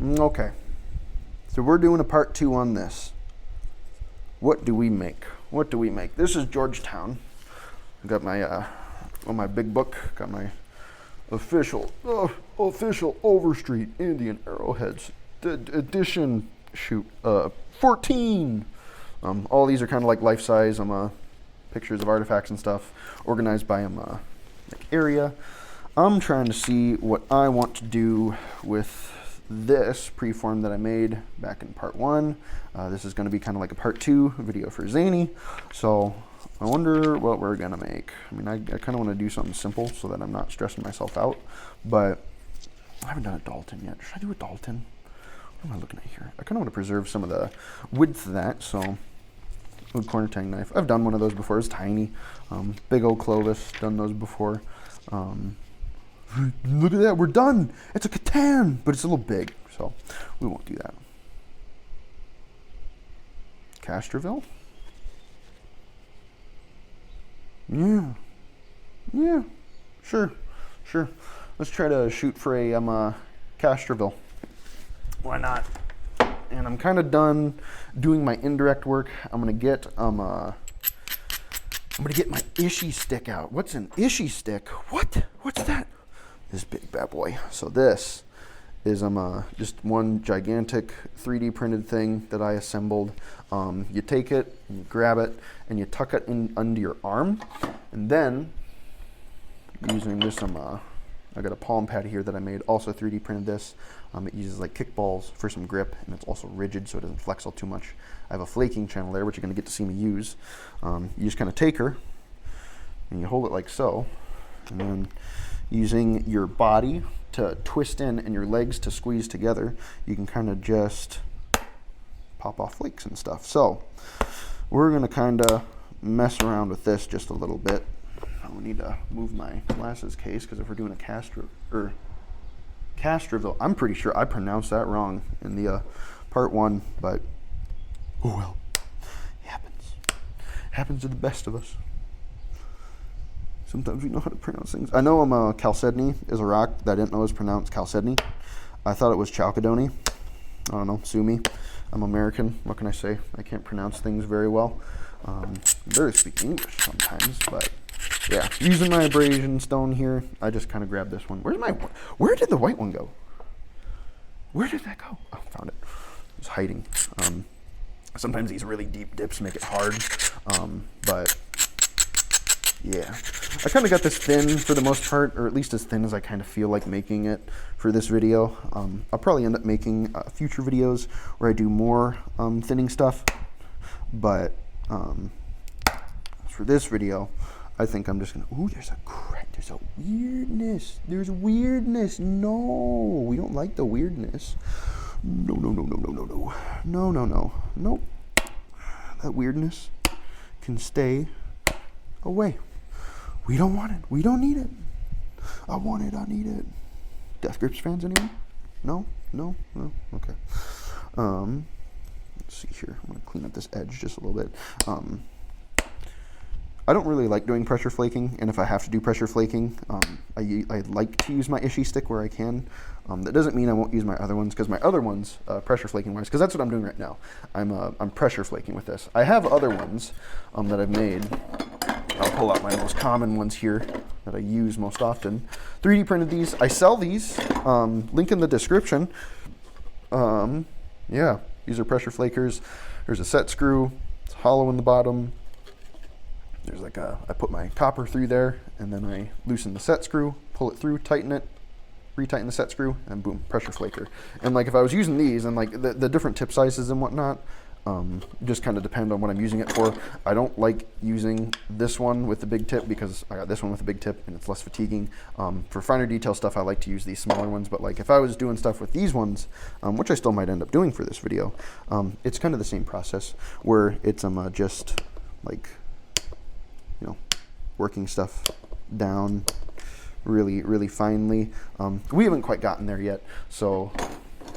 Okay. So we're doing a part 2 on this. What do we make? What do we make? This is Georgetown. I got my on my big book. Got my official Overstreet Indian Arrowheads edition. Shoot, 14. All these are kind of like life size. Pictures of artifacts and stuff, organized by like area. I'm trying to see what I want to do with this preform that I made back in part 1. This is going to be kind of like a part 2 video for Zainey. So I wonder what we're going to make. I mean, I kind of want to do something simple so that I'm not stressing myself out. But I haven't done a Dalton yet. Should I do a Dalton? What am I looking at here? I kind of want to preserve some of the width of that. So wood corner tang knife. I've done one of those before. It's tiny. Big old Clovis. Done those before. Look at that. We're done. It's a Catan, but it's a little big. So we won't do that. Castroville? Yeah. Yeah. Sure. Let's try to shoot for a Castroville. Why not? And I'm kind of done doing my indirect work. I'm gonna get my Ishi stick out. What's an Ishi stick? What's that? This big bad boy. So this is just one gigantic 3D printed thing that I assembled. You take it, and you grab it, and you tuck it in under your arm, and then using this I got a palm pad here that I made, also 3D printed this. It uses like kickballs for some grip, and it's also rigid so it doesn't flex all too much. I have a flaking channel there, which you're gonna get to see me use. You just kind of take her, and you hold it like so, and then using your body to twist in and your legs to squeeze together, you can kind of just pop off flakes and stuff. So we're gonna kind of mess around with this just a little bit. I need to move my glasses case because if we're doing a Castroville, I'm pretty sure I pronounced that wrong in the part 1, but oh well, it happens. Happens to the best of us. Sometimes we know how to pronounce things. I know Chalcedony is a rock that I didn't know was pronounced Chalcedony. I thought it was Chalcedony. I don't know, sue me. I'm American, what can I say? I can't pronounce things very well. Barely speak English sometimes, but yeah, using my abrasion stone here, I just kind of grabbed this one. Where did the white one go? Where did that go? Oh, found it. It was hiding. Sometimes these really deep dips make it hard, but yeah. I kind of got this thin for the most part, or at least as thin as I kind of feel like making it for this video. I'll probably end up making future videos where I do more thinning stuff, but for this video, I think I'm just gonna, ooh, there's a weirdness. There's weirdness. No, we don't like the weirdness. No. Nope. That weirdness can stay away. We don't want it. We don't need it. I want it. I need it. Death Grips fans, anyone? No? Okay. Let's see here. I'm gonna clean up this edge just a little bit. I don't really like doing pressure flaking, and if I have to do pressure flaking, I like to use my Ishi stick where I can. That doesn't mean I won't use my other ones, because my other ones, pressure flaking wise, because that's what I'm doing right now. I'm pressure flaking with this. I have other ones that I've made. I'll pull out my most common ones here that I use most often. 3D printed these. I sell these. Link in the description. Yeah, these are pressure flakers. There's a set screw. It's hollow in the bottom. There's like I put my copper through there, and then I loosen the set screw, pull it through, tighten it, retighten the set screw, and boom, pressure flaker. And like if I was using these, and like the different tip sizes and whatnot, just kind of depend on what I'm using it for. I don't like using this one with the big tip because I got this one with a big tip and it's less fatiguing. For finer detail stuff, I like to use these smaller ones, but like if I was doing stuff with these ones, which I still might end up doing for this video, it's kind of the same process where it's just like, you know, working stuff down really, really finely. We haven't quite gotten there yet, so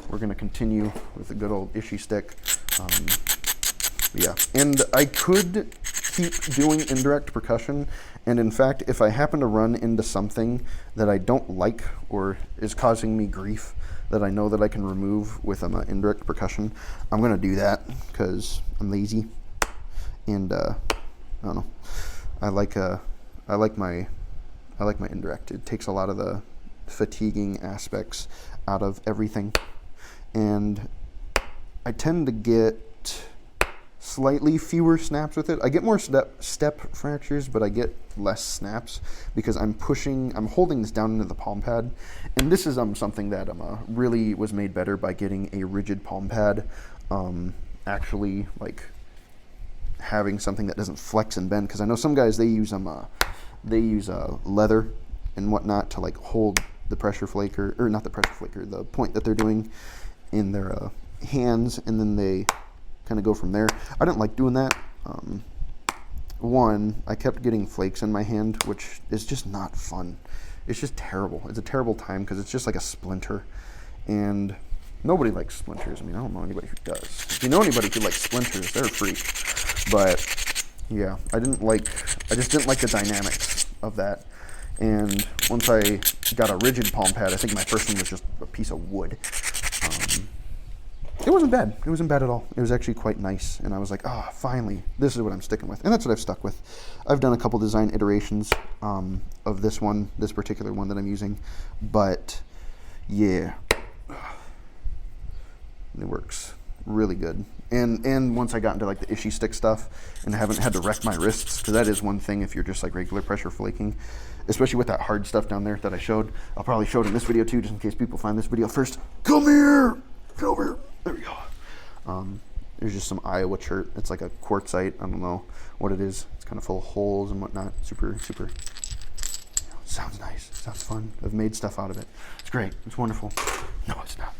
we're gonna continue with the good old Ishi stick. Yeah, and I could keep doing indirect percussion, and in fact, if I happen to run into something that I don't like or is causing me grief that I know that I can remove with indirect percussion, I'm gonna do that because I'm lazy, and I don't know. I like my indirect. It takes a lot of the fatiguing aspects out of everything, and I tend to get slightly fewer snaps with it. I get more step fractures, but I get less snaps because I'm holding this down into the palm pad, and this is something that really was made better by getting a rigid palm pad, actually like having something that doesn't flex and bend, because I know some guys, they use leather and whatnot to like hold the pressure flaker, or not the pressure flaker, the point that they're doing in their hands, and then they kind of go from there. I didn't like doing that. One, I kept getting flakes in my hand, which is just not fun. It's just terrible. It's a terrible time because it's just like a splinter, and nobody likes splinters. I mean, I don't know anybody who does. If you know anybody who likes splinters, they're a freak. But yeah, I just didn't like the dynamics of that. And once I got a rigid palm pad, I think my first one was just a piece of wood. It wasn't bad. It wasn't bad at all. It was actually quite nice. And I was like, finally, this is what I'm sticking with. And that's what I've stuck with. I've done a couple design iterations of this particular one that I'm using. But yeah, it works really good. And once I got into like the ishy stick stuff and I haven't had to wreck my wrists, because that is one thing if you're just like regular pressure flaking, especially with that hard stuff down there that I showed. I'll probably show it in this video too, just in case people find this video first. Come here! Get over here. There we go. There's just some Iowa chert. It's like a quartzite. I don't know what it is. It's kind of full of holes and whatnot. Super. Sounds nice. Sounds fun. I've made stuff out of it. It's great. It's wonderful. No, it's not.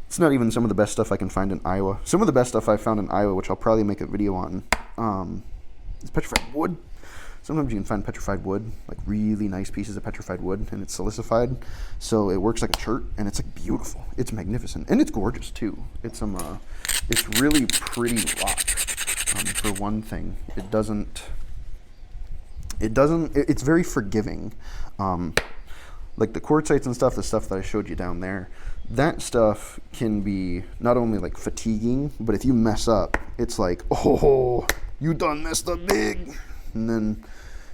It's not even some of the best stuff I can find in Iowa. Some of the best stuff I found in Iowa, which I'll probably make a video on, is petrified wood. Sometimes you can find petrified wood, like really nice pieces of petrified wood, and it's silicified, so it works like a chert, and it's like beautiful. It's magnificent, and it's gorgeous too. It's really pretty rock. For one thing, it's very forgiving. Like the quartzites and stuff, the stuff that I showed you down there, that stuff can be not only like fatiguing, but if you mess up, it's like, oh, you done messed up big. And then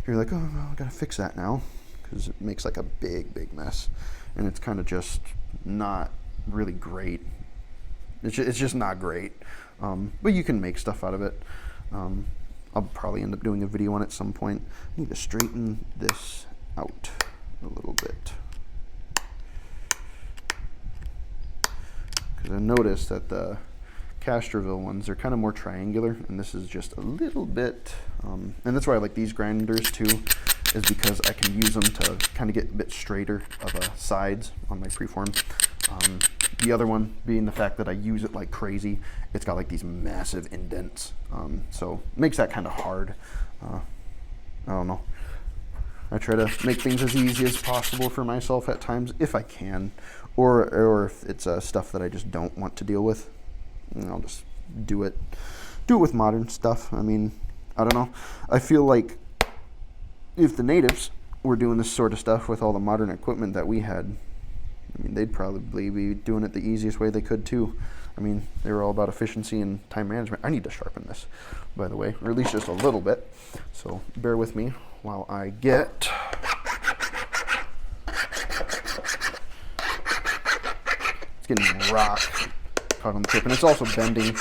you're like, oh, well, I gotta fix that now, because it makes like a big mess, and it's kind of just not really great. It's just not great, but you can make stuff out of it. I'll probably end up doing a video on it at some point. I need to straighten this out a little bit, because I noticed that the Castroville ones are kind of more triangular, and this is just a little bit, and that's why I like these grinders too, is because I can use them to kind of get a bit straighter of sides on my preform. The other one being the fact that I use it like crazy. It's got like these massive indents, so it makes that kind of hard. I don't know. I try to make things as easy as possible for myself at times, if I can, or if it's stuff that I just don't want to deal with, and I'll just do it with modern stuff. I mean, I don't know. I feel like if the natives were doing this sort of stuff with all the modern equipment that we had, I mean, they'd probably be doing it the easiest way they could too. I mean, they were all about efficiency and time management. I need to sharpen this, by the way, or at least just a little bit. So bear with me while I get... It's getting rocked, caught on the tip, and it's also bending.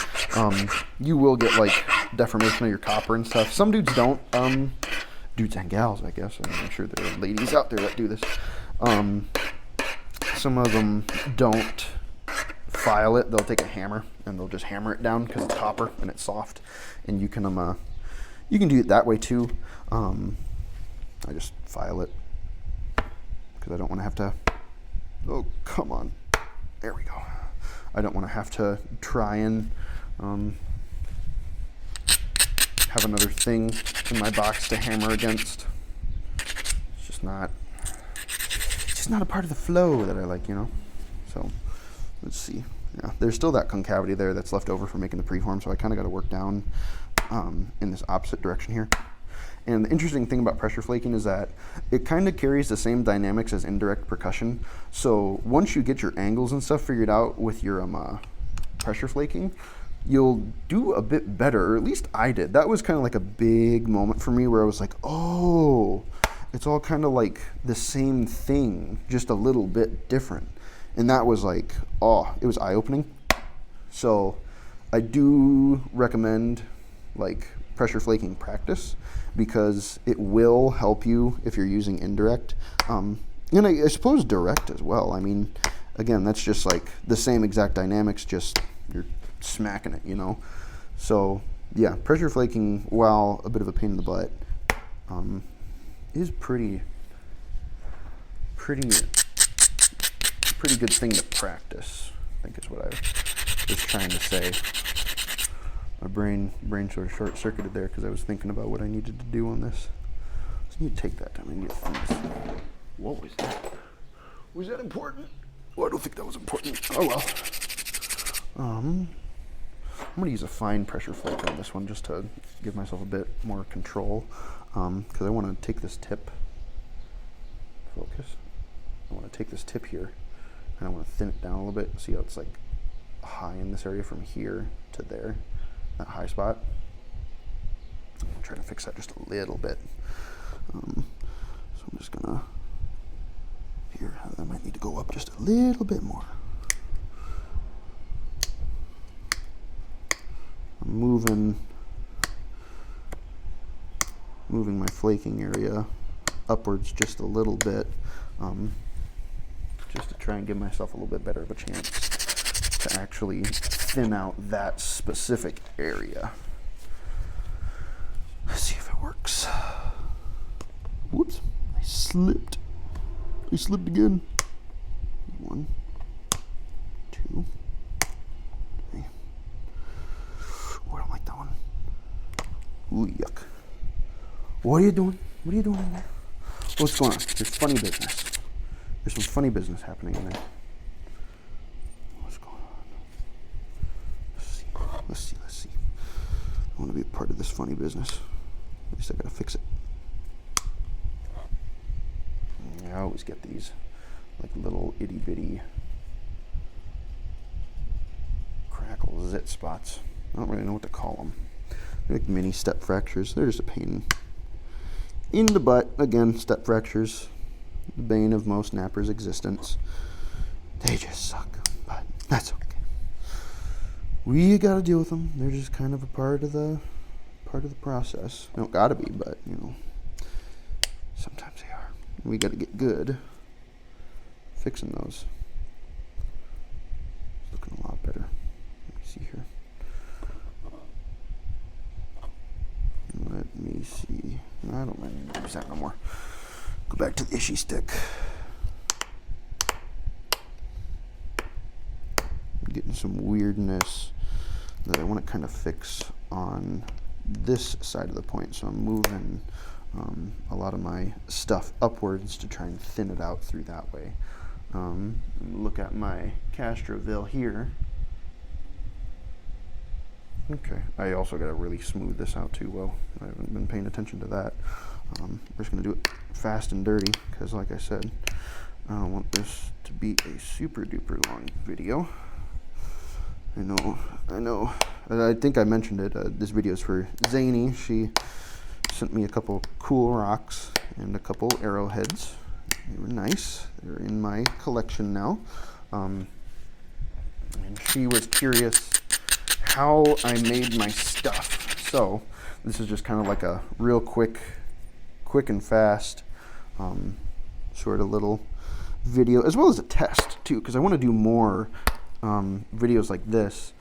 You will get like deformation of your copper and stuff. Some dudes don't. Dudes and gals, I guess. I'm sure there are ladies out there that do this. Some of them don't file it. They'll take a hammer and they'll just hammer it down because it's copper and it's soft, and you can do it that way too. I just file it because I don't want to have to. Oh, come on. There we go. I don't want to have to try and have another thing in my box to hammer against. It's just not a part of the flow that I like, you know. So let's see. Yeah, there's still that concavity there that's left over from making the preform, so I kind of got to work down. in this opposite direction here. And the interesting thing about pressure flaking is that it kind of carries the same dynamics as indirect percussion. So once you get your angles and stuff figured out with your pressure flaking, you'll do a bit better, or at least I did. That was kind of like a big moment for me where I was like, oh, it's all kind of like the same thing, just a little bit different. And that was like, oh, it was eye-opening. So I do recommend like pressure flaking practice, because it will help you if you're using indirect. And I suppose direct as well. I mean, again, that's just like the same exact dynamics, just you're smacking it, you know? So yeah, pressure flaking, while a bit of a pain in the butt, is pretty good thing to practice, I think is what I was trying to say. My brain sort of short-circuited there because I was thinking about what I needed to do on this. So I need to take that time. I need to think this. What was that? Was that important? Oh, I don't think that was important. Oh well. I'm going to use a fine pressure flake on this one just to give myself a bit more control, because I want to take this tip. Focus. I want to take this tip here, and I want to thin it down a little bit. See how it's like high in this area from here to there. That high spot. I'm trying to fix that just a little bit. So I'm just gonna, here, I might need to go up just a little bit more. I'm moving my flaking area upwards just a little bit, just to try and give myself a little bit better of a chance to actually thin out that specific area. Let's see if it works. Whoops, I slipped. I slipped again. 1, 2, 3. Oh, I don't like that one. Ooh, yuck. What are you doing? What are you doing in there? What's going on? There's funny business. There's some funny business happening in there. Let's see. I want to be a part of this funny business. At least I gotta fix it. I always get these like little itty bitty crackle zit spots. I don't really know what to call them. They're like mini step fractures. They're just a pain in the butt. Again, step fractures, the bane of most nappers' existence. They just suck, but that's okay. We gotta deal with them. They're just kind of a part of the process. They don't gotta be, but you know, sometimes they are. We gotta get good fixing those. It's looking a lot better. Let me see here. Let me see. I don't mind use that no more. Go back to the ishy stick. I'm getting some weirdness that I want to kind of fix on this side of the point, so I'm moving a lot of my stuff upwards to try and thin it out through that way. Look at my Castroville here. Okay, I also got to really smooth this out too well. I haven't been paying attention to that. We're just going to do it fast and dirty because, like I said, I don't want this to be a super duper long video. I know. I think I mentioned it. This video is for Zainey. She sent me a couple cool rocks and a couple arrowheads. They were nice. They're in my collection now. And she was curious how I made my stuff. So this is just kind of like a real quick and fast sort of little video, as well as a test too, because I want to do more videos like this,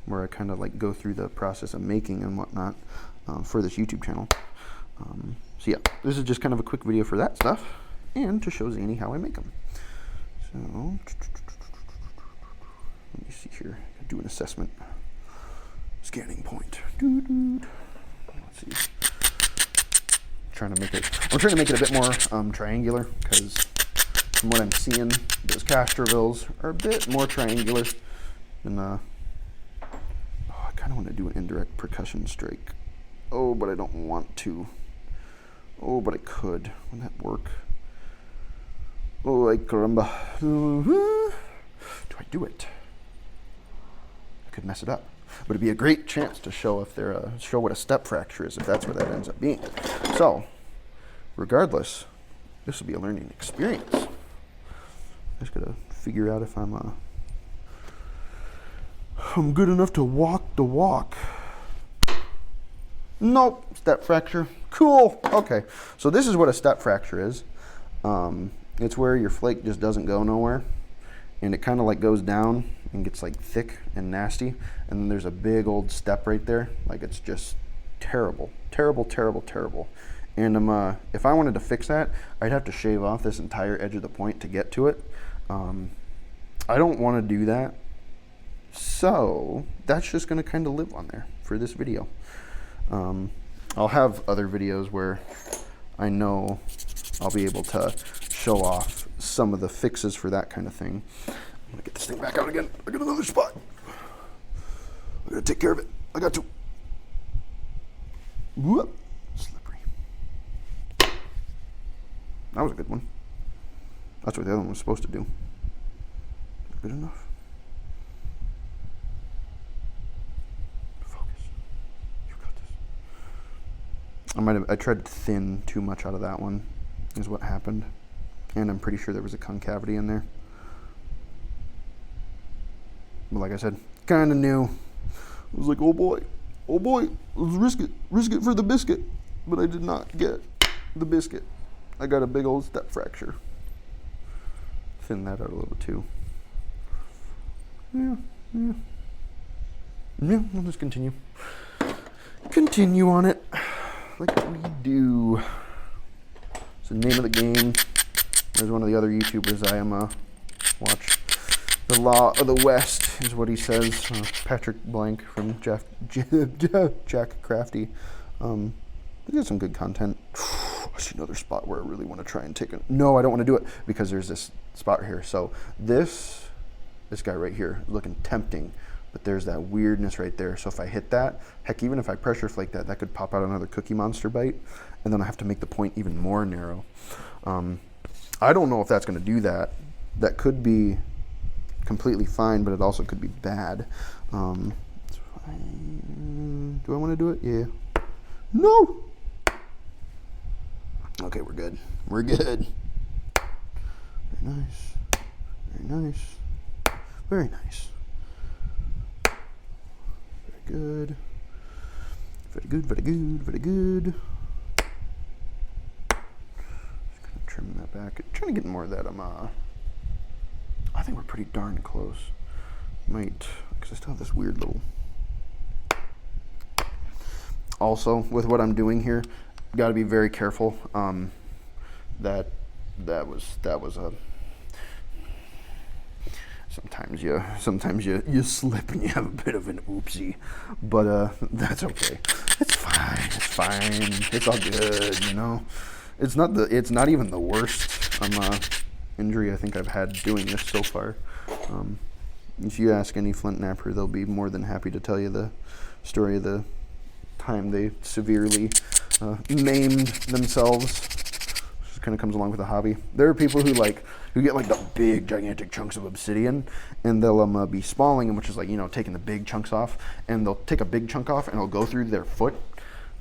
where I kind of like go through the process of making and whatnot for this YouTube channel. So yeah, this is just kind of a quick video for that stuff and to show Zainey how I make them. So let me see here. Do an assessment. Scanning point. Let's see. I'm trying to make it a bit more triangular, because from what I'm seeing, those Castrovilles are a bit more triangular than I kind of want to do an indirect percussion strike. Oh, but I don't want to. Oh, but I could. Would that work? Oh, ay caramba. Do I do it? I could mess it up. But it'd be a great chance to show if they're show what a step fracture is, if that's what that ends up being. So, regardless, this will be a learning experience. I just gotta figure out if I'm good enough to walk the walk. Nope, step fracture. Cool. Okay, so this is what a step fracture is. It's where your flake just doesn't go nowhere, and it kind of like goes down and gets like thick and nasty, and then there's a big old step right there. Like, it's just terrible, terrible, terrible, terrible. And if I wanted to fix that, I'd have to shave off this entire edge of the point to get to it. I don't want to do that, so that's just going to kind of live on there for this video. I'll have other videos where I know I'll be able to show off some of the fixes for that kind of thing. I'm gonna get this thing back out again. I got another spot. I gotta take care of it. I got to. Whoop. Slippery. That was a good one. That's what the other one was supposed to do. Good enough. Focus. You got this. I tried to thin too much out of that one, is what happened. And I'm pretty sure there was a concavity in there. But like I said, kind of new. I was like, oh boy, let's risk it for the biscuit. But I did not get the biscuit. I got a big old step fracture. Thin that out a little too. Yeah, we'll just continue. Continue on it like we do. It's the name of the game. There's one of the other YouTubers I watch. The Law of the West is what he says. Patrick Blank from Jack Crafty. They got some good content. I see another spot where I really want to try and take it. No, I don't want to do it because there's this spot here. So this guy right here is looking tempting, but there's that weirdness right there. So if I hit that, heck, even if I pressure flake that, that could pop out another Cookie Monster bite, and then I have to make the point even more narrow. I don't know if that's going to do that. That could be completely fine, but it also could be bad. Do I want to do it? Yeah. No! Okay, we're good. We're good. Very nice. Very nice. Very nice. Very good. Very good, very good, very good. Trimming that back. Trying to get more of that. I think we're pretty darn close. Might, because I still have this weird little. Also, with what I'm doing here, got to be very careful. That was a. Sometimes you slip and you have a bit of an oopsie, but that's okay. It's fine. It's fine. It's all good, you know. It's not even the worst injury I think I've had doing this so far. If you ask any flint knapper, they'll be more than happy to tell you the story of the time they severely maimed themselves. Just kind of comes along with the hobby. There are people who get like the big gigantic chunks of obsidian, and they'll be spalling them, which is like, you know, taking the big chunks off, and they'll take a big chunk off and it'll go through their foot,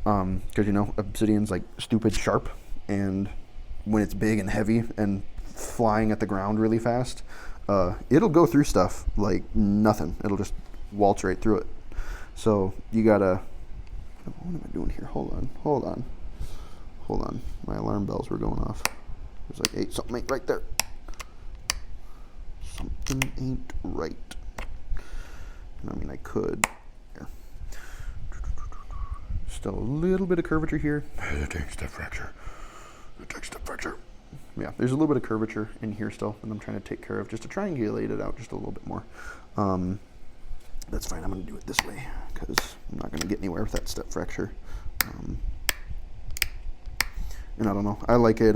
because you know obsidian's like stupid sharp. And when it's big and heavy and flying at the ground really fast, it'll go through stuff like nothing. It'll just waltz right through it. So you gotta, what am I doing here? Hold on. My alarm bells were going off. There's like something ain't right there. Something ain't right. I mean, I could. Here. Still a little bit of curvature here. Dang, step fracture. Yeah, there's a little bit of curvature in here still, and I'm trying to take care of just to triangulate it out just a little bit more. That's fine. I'm going to do it this way because I'm not going to get anywhere with that step fracture. And I don't know. I like it.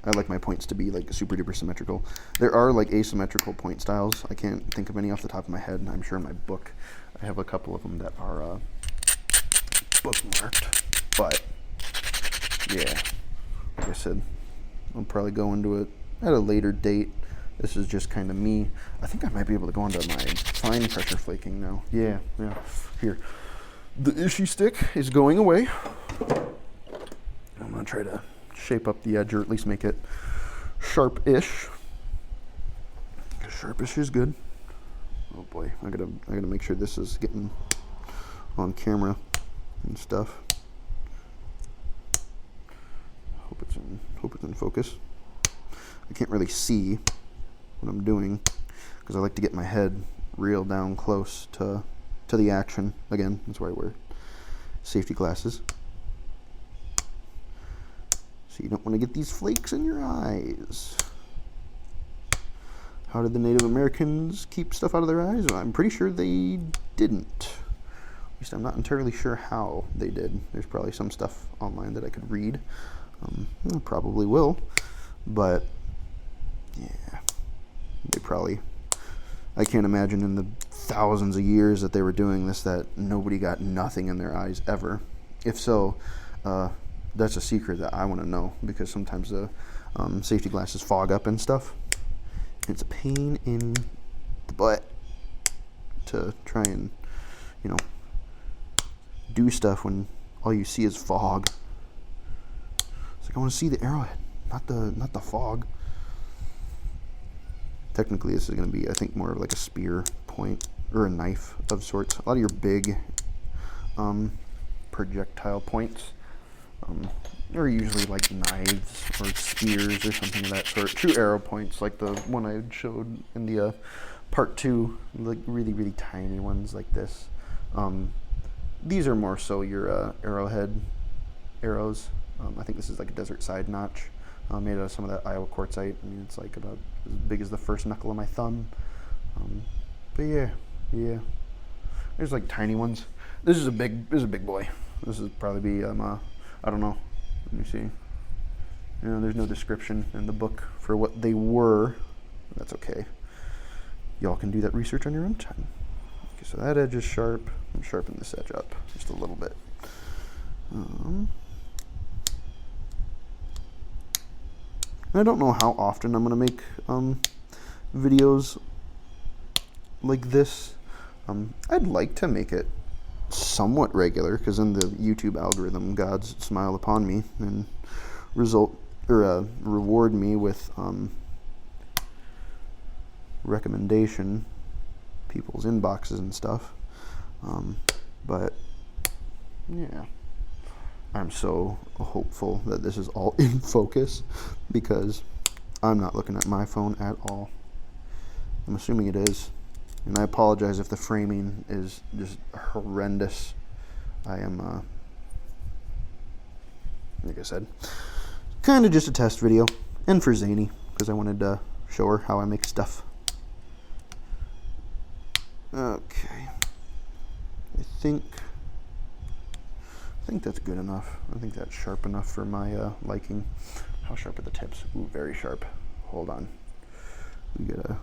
I like my points to be like super duper symmetrical. There are like asymmetrical point styles. I can't think of any off the top of my head. I'm sure in my book I have a couple of them that are bookmarked. But yeah, like I said, I'll probably go into it at a later date. This is just kind of me. I think I might be able to go into my fine pressure flaking now. Yeah. Here. The ishy stick is going away. I'm going to try to shape up the edge, or at least make it sharp-ish. Sharpish is good. Oh boy, I gotta make sure this is getting on camera and stuff. Hope it's in focus. I can't really see what I'm doing because I like to get my head real down close to the action. Again, that's why I wear safety glasses. So you don't want to get these flakes in your eyes. How did the Native Americans keep stuff out of their eyes? Well, I'm pretty sure they didn't. At least I'm not entirely sure how they did. There's probably some stuff online that I could read. I probably will. But, yeah. They probably... I can't imagine in the thousands of years that they were doing this that nobody got nothing in their eyes ever. If so, that's a secret that I want to know, because sometimes the safety glasses fog up and stuff. It's a pain in the butt to try and, do stuff when all you see is fog. It's like, I want to see the arrowhead, not the fog. Technically, this is going to be, I think, more of like a spear point or a knife of sorts. A lot of your big projectile points are usually like knives or spears or something of that sort. True arrow points, like the one I showed in the part 2, like really, really tiny ones like this. These are more so your arrowhead arrows. I think this is like a desert side notch. Made out of some of that Iowa quartzite. I mean, it's like about as big as the first knuckle of my thumb. But yeah. There's like tiny ones. This is a big boy. This is probably be I don't know. Let me see. There's no description in the book for what they were. That's okay. Y'all can do that research on your own time. Okay, so that edge is sharp. I'm sharpening this edge up just a little bit. I don't know how often I'm going to make videos like this. I'd like to make it somewhat regular, because then the YouTube algorithm gods smile upon me and reward me with recommendation, people's inboxes and stuff. But yeah. I'm so hopeful that this is all in focus, because I'm not looking at my phone at all. I'm assuming it is. And I apologize if the framing is just horrendous. I am, like I said, kind of just a test video. And for Zainey, because I wanted to show her how I make stuff. Okay. I think that's good enough. I think that's sharp enough for my liking. How sharp are the tips? Ooh, very sharp. Hold on. We gotta...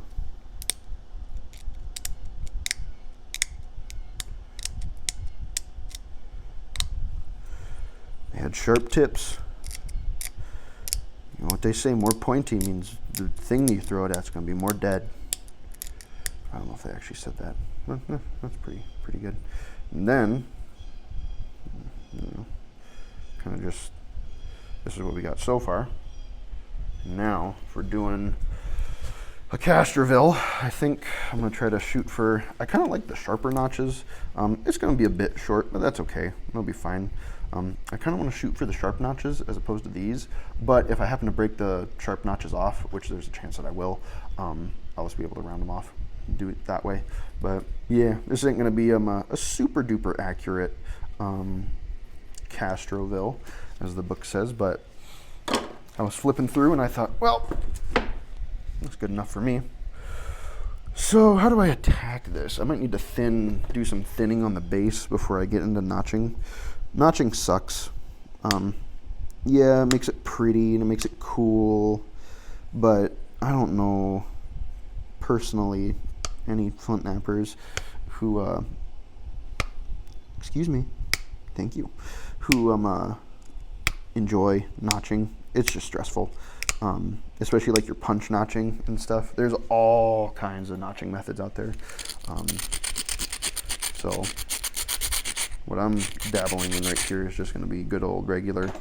They had sharp tips. You know what they say, more pointy means the thing you throw it at's gonna be more dead. I don't know if they actually said that. That's pretty good. And then, kind of just, this is what we got so far. Now, if we're doing a Castroville, I think I'm going to try to shoot for, I kind of like the sharper notches. It's going to be a bit short, but that's okay. It'll be fine. I kind of want to shoot for the sharp notches as opposed to these, but if I happen to break the sharp notches off, which there's a chance that I will, I'll just be able to round them off and do it that way. But yeah, this ain't going to be a super duper accurate Castroville, as the book says, but I was flipping through and I thought, well, that's good enough for me. So how do I attack this? I might need to do some thinning on the base before I get into notching. Notching sucks. yeah, it makes it pretty and it makes it cool, but I don't know personally any flint knappers who, excuse me, thank you, who enjoy notching. It's just stressful, especially like your punch notching and stuff. There's all kinds of notching methods out there. So what I'm dabbling in right here is just going to be good old regular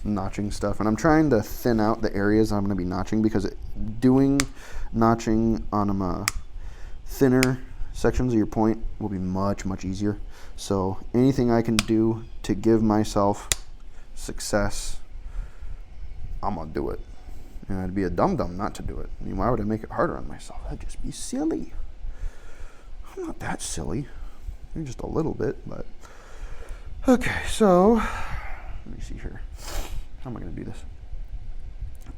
notching stuff. And I'm trying to thin out the areas I'm going to be notching, because doing notching on thinner sections of your point will be much, much easier. So anything I can do to give myself success, I'm going to do it. And I'd be a dum-dum not to do it. I mean, why would I make it harder on myself? That'd just be silly. I'm not that silly. Maybe just a little bit, but... Okay, so... Let me see here. How am I going to do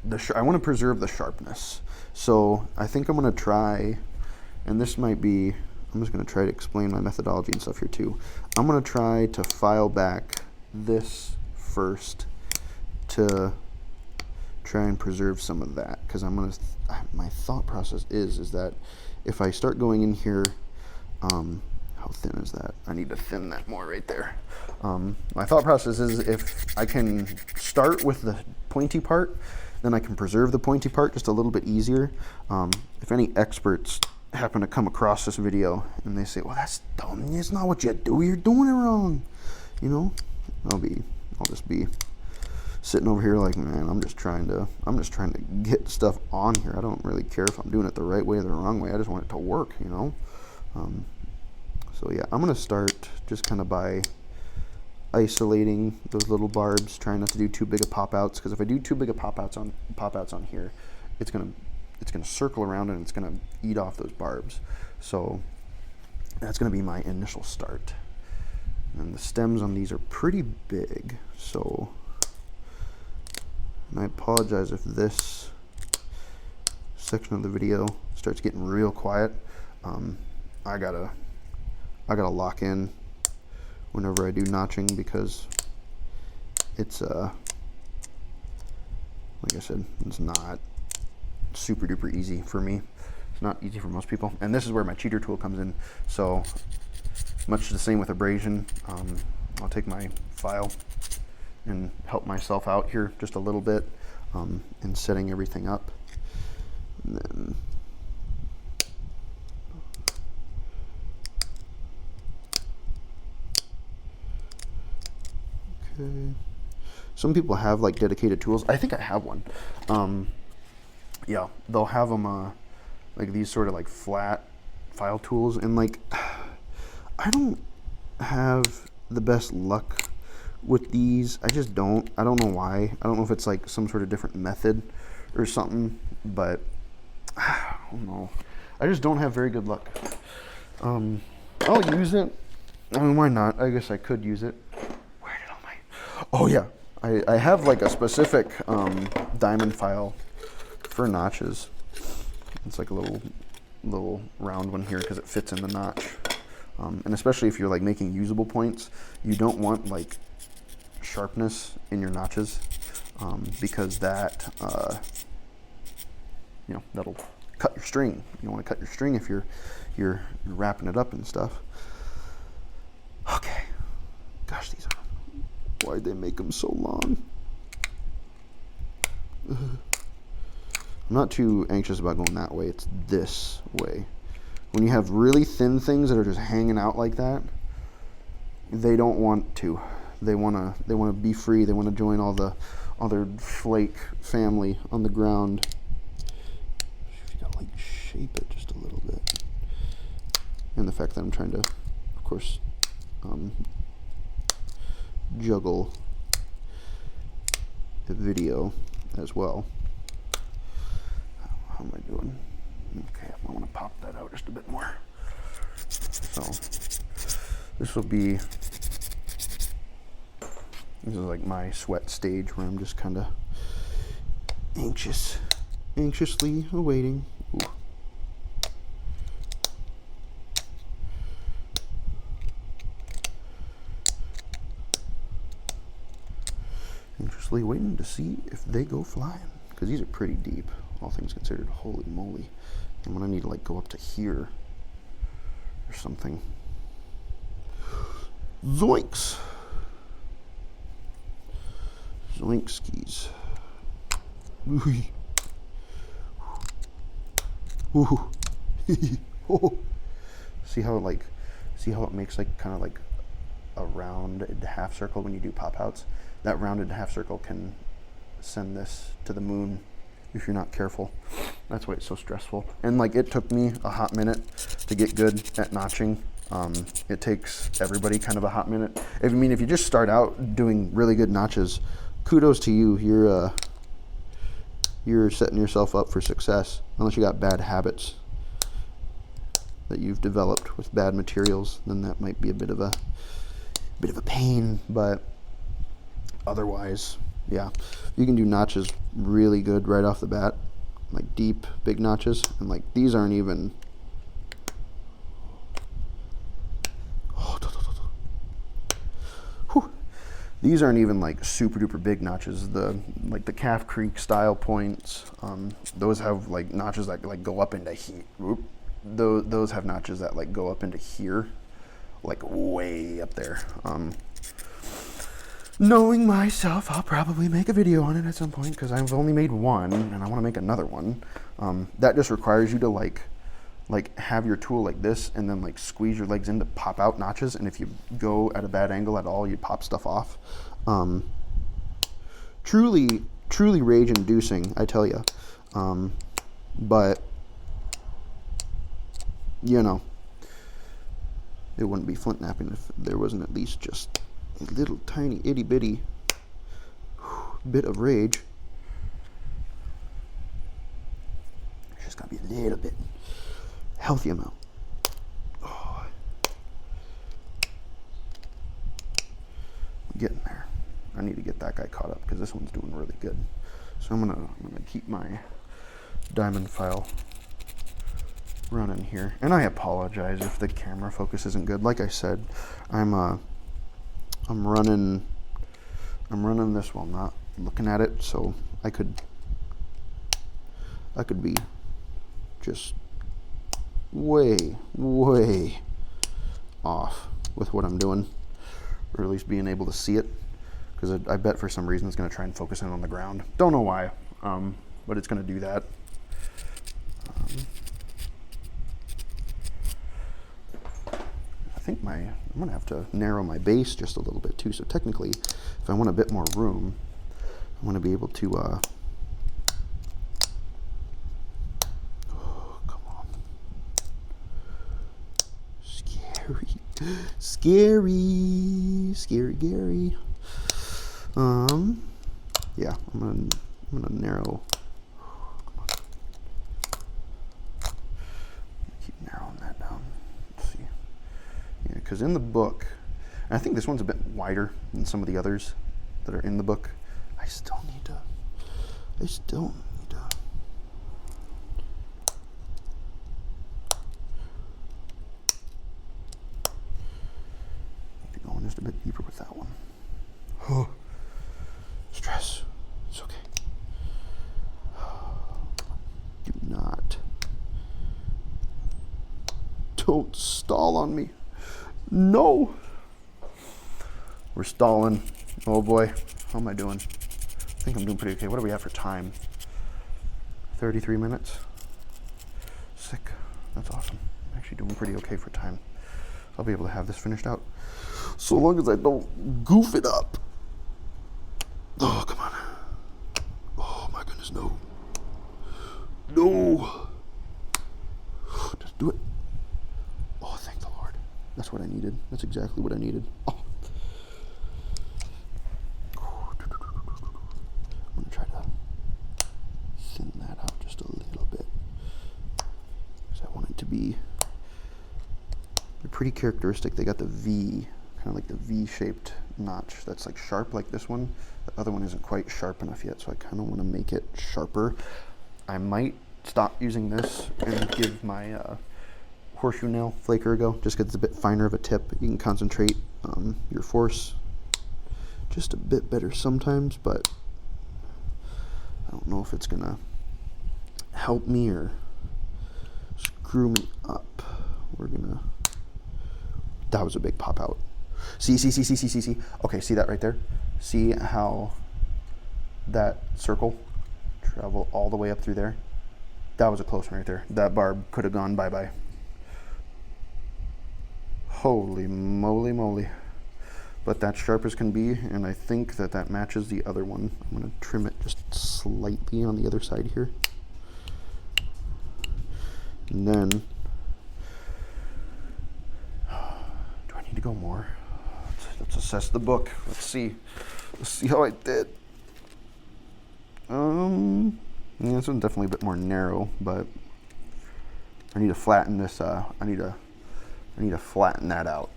this? I want to preserve the sharpness. So I think I'm going to try, and this might be... I'm just going to try to explain my methodology and stuff here too. I'm going to try to file back this first to try and preserve some of that, because I'm going to... My thought process is that if I start going in here... how thin is that? I need to thin that more right there. My thought process is, if I can start with the pointy part, then I can preserve the pointy part just a little bit easier. If any experts happen to come across this video and they say, well, that's dumb, it's not what you do, you're doing it wrong, you know, I'll just be sitting over here like, man, I'm just trying to get stuff on here. I don't really care if I'm doing it the right way or the wrong way. I just want it to work, you know. So yeah, I'm gonna start just kind of by isolating those little barbs, trying not to do too big of pop outs, because if I do too big of pop outs on here, it's gonna circle around and it's gonna eat off those barbs. So that's gonna be my initial start. And the stems on these are pretty big, so, and I apologize if this section of the video starts getting real quiet. I gotta lock in whenever I do notching, because it's like I said, it's not super duper easy for me. It's not easy for most people, and this is where my cheater tool comes in. So much the same with abrasion. I'll take my file and help myself out here just a little bit in setting everything up, and then okay. Some people have like dedicated tools. I think I have one. Yeah, they'll have them like these sort of like flat file tools, and like I don't have the best luck with these. I just don't. I don't know why. I don't know if it's like some sort of different method or something, but I don't know. I just don't have very good luck. I'll use it. I mean, why not? I guess I could use it. Where did all my... Oh yeah, I have like a specific diamond file for notches. It's like a little round one here because it fits in the notch. And especially if you're like making usable points, you don't want like sharpness in your notches, because that you know, that'll cut your string. You don't want to cut your string if you're wrapping it up and stuff. Okay, gosh, these are, why'd they make them so long? I'm not too anxious about going that way. It's this way. When you have really thin things that are just hanging out like that, they don't want to. They want to be free. They want to join all their flake family on the ground. You gotta like shape it just a little bit. And the fact that I'm trying to, of course, juggle the video as well. How am I doing? Okay, I want to pop that out just a bit more. So this is like my sweat stage where I'm just kind of anxiously awaiting. Ooh. Anxiously anxiously waiting to see if they go flying, because these are pretty deep, all things considered. Holy moly. I'm gonna need to like go up to here or something. Zoinks! Zoinkskis. Ooh. Oh. See how it makes like kind of like a rounded half circle when you do pop outs? That rounded half circle can send this to the moon if you're not careful. That's why it's so stressful. And like it took me a hot minute to get good at notching. It takes everybody kind of a hot minute. If you just start out doing really good notches, kudos to you. You're setting yourself up for success, unless you got bad habits that you've developed with bad materials. Then that might be a bit of a pain, but otherwise, yeah, you can do notches really good right off the bat, like deep, big notches, and like these aren't even. These aren't even like super duper big notches. The Calf Creek style points, those have like notches that like go up into here. Those have notches that like go up into here, like way up there. Knowing myself, I'll probably make a video on it at some point because I've only made one and I want to make another one. That just requires you to like have your tool like this and then like squeeze your legs in to pop out notches, and if you go at a bad angle at all, you pop stuff off. Truly rage inducing, I tell you. But you know, it wouldn't be flint napping if there wasn't at least just a little tiny itty bitty bit of rage. It's just gotta be a little bit healthy amount. Oh. I'm getting there. I need to get that guy caught up because this one's doing really good. So I'm gonna keep my diamond file running here. And I apologize if the camera focus isn't good. Like I said, I'm running this while not looking at it, so I could be just way off with what I'm doing, or at least being able to see it, because I bet for some reason it's going to try and focus in on the ground. Don't know why, but it's going to do that. I think I'm going to have to narrow my base just a little bit too, so technically if I want a bit more room, I want to be able to Scary Gary. Yeah, I'm gonna narrow. Keep narrowing that down. Let's see. Yeah, because in the book, and I think this one's a bit wider than some of the others that are in the book. I still need to. Just a bit deeper with that one. Oh, stress. It's okay. Don't stall on me. No. We're stalling. Oh boy. How am I doing? I think I'm doing pretty okay. What do we have for time? 33 minutes. Sick. That's awesome. I'm actually doing pretty okay for time. I'll be able to have this finished out. So long as I don't goof it up. Oh, come on. Oh my goodness, no. No. Just do it. Oh, thank the Lord. That's what I needed. That's exactly what I needed. Oh. I'm gonna try to thin that out just a little bit, because I want it to be pretty characteristic. They got the V, kind of like the V-shaped notch that's like sharp like this one. The other one isn't quite sharp enough yet, so I kind of want to make it sharper. I might stop using this and give my horseshoe nail flaker a go, just because it's a bit finer of a tip. You can concentrate your force just a bit better sometimes, but I don't know if it's gonna help me or screw me up. We're gonna, that was a big pop out. See. Okay, see that right there? See how that circle travel all the way up through there? That was a close one right there. That barb could have gone bye-bye. Holy moly. But that's sharp as can be, and I think that that matches the other one. I'm gonna trim it just slightly on the other side here. And then, do I need to go more? Let's assess the book. Let's see how I did. Yeah, this one's definitely a bit more narrow, but I need to flatten this. I need to flatten that out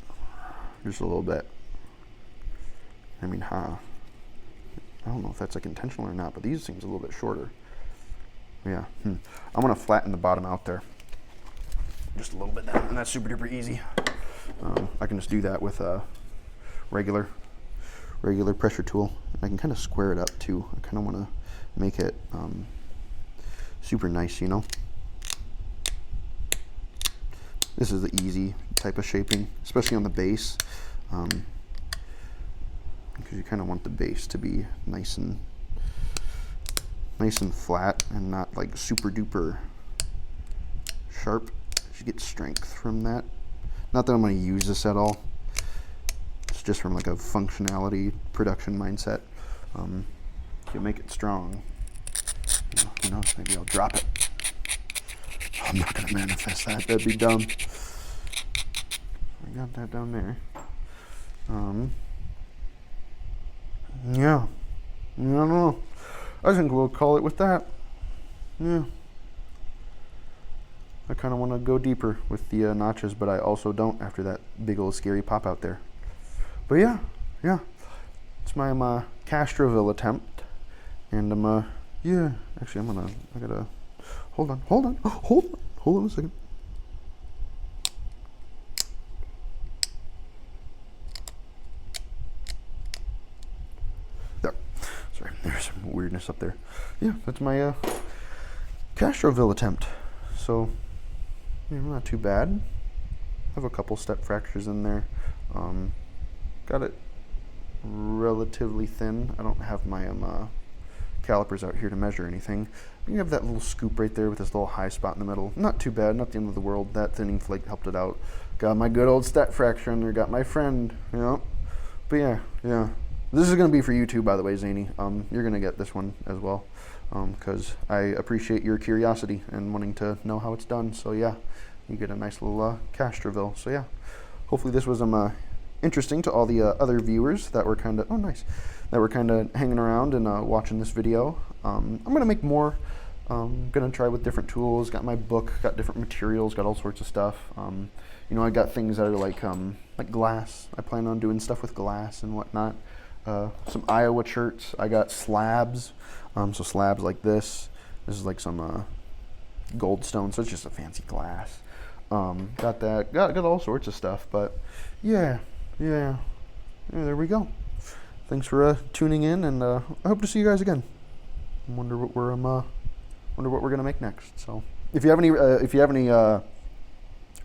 just a little bit. I mean, I don't know if that's like intentional or not, but these seems a little bit shorter. Yeah, I'm gonna flatten the bottom out there just a little bit down, and that's super duper easy. I can just do that with a regular pressure tool. I can kind of square it up too. I kind of want to make it super nice, you know. This is the easy type of shaping, especially on the base, because you kind of want the base to be nice and flat and not like super duper sharp. You get strength from that. Not that I'm going to use this at all. It's just from like a functionality production mindset. You make it strong. Who knows? Maybe I'll drop it. I'm not going to manifest that. That'd be dumb. I got that down there. Yeah. I don't know. I think we'll call it with that. Yeah. I kind of want to go deeper with the notches, but I also don't after that big old scary pop out there. But yeah. It's my Castroville attempt. And yeah. Actually, I gotta, hold on a second. There. Sorry, there's some weirdness up there. Yeah, that's my Castroville attempt. So, yeah, not too bad. I have a couple step fractures in there. Got it relatively thin. I don't have my calipers out here to measure anything. You have that little scoop right there with this little high spot in the middle. Not too bad, not the end of the world. That thinning flake helped it out. Got my good old step fracture in there. Got my friend, you know. But yeah. This is going to be for you too, by the way, Zainey. You're going to get this one as well, because I appreciate your curiosity and wanting to know how it's done. So yeah, you get a nice little Castroville. So yeah, hopefully this was interesting to all the other viewers that were kind of hanging around and watching this video. I'm gonna make more. Gonna try with different tools. Got my book, got different materials, got all sorts of stuff. You know, I got things that are like glass. I plan on doing stuff with glass and whatnot. Some Iowa shirts. I got slabs. So slabs like this. This is like some goldstone, so it's just a fancy glass. Got that. Got all sorts of stuff. But yeah, there we go. Thanks for tuning in, and I hope to see you guys again. Wonder what we're gonna make next. So if you have any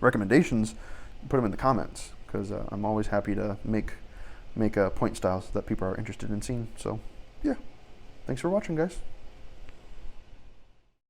recommendations, put them in the comments, because I'm always happy to make point styles that people are interested in seeing. So yeah, thanks for watching, guys.